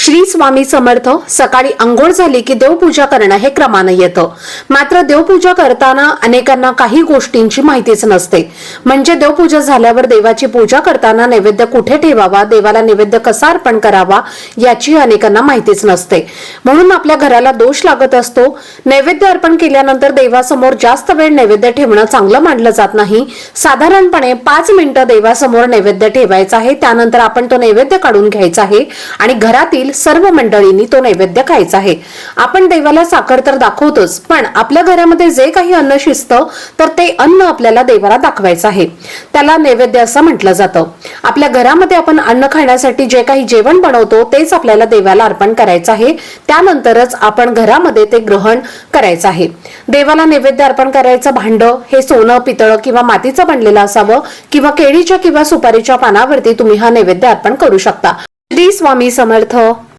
श्री स्वामी समर्थ. सकाळी अंघोळ झाली की देवपूजा करणं हे क्रमानं येतं. मात्र देवपूजा करताना अनेकांना काही गोष्टींची माहितीच नसते. म्हणजे देवपूजा झाल्यावर देवाची पूजा करताना नैवेद्य कुठे ठेवावा, देवाला नैवेद्य कसा अर्पण करावा याची अनेकांना माहितीच नसते. म्हणून आपल्या घराला दोष लागत असतो. नैवेद्य अर्पण केल्यानंतर देवासमोर जास्त वेळ नैवेद्य ठेवणं चांगलं मानलं जात नाही. साधारणपणे 5 मिनिटं देवासमोर नैवेद्य ठेवायचा आहे. त्यानंतर आपण तो नैवेद्य काढून घ्यायचा आहे आणि घरातील सर्व मंडळींनी तो नैवेद्य खायचा आहे. आपण देवाला साखर तर दाखवतोच, पण आपल्या घरामध्ये जे काही अन्न शिजतं तर ते अन्न आपल्याला देवाला दाखवायचं आहे. त्याला नैवेद्य असं म्हटलं जातं. आपल्या घरामध्ये आपण अन्न खाण्यासाठी जे काही जेवण बनवतो तेच आपल्याला देवाला अर्पण करायचं आहे. त्यानंतरच आपण घरामध्ये ते ग्रहण करायचं आहे. देवाला नैवेद्य अर्पण करायचं भांड हे सोनं, पितळ किंवा मातीचं बनलेलं असावं किंवा केळीच्या किंवा सुपारीच्या पानावरती तुम्ही हा नैवेद्य अर्पण करू शकता. श्री स्वामी समर्थ.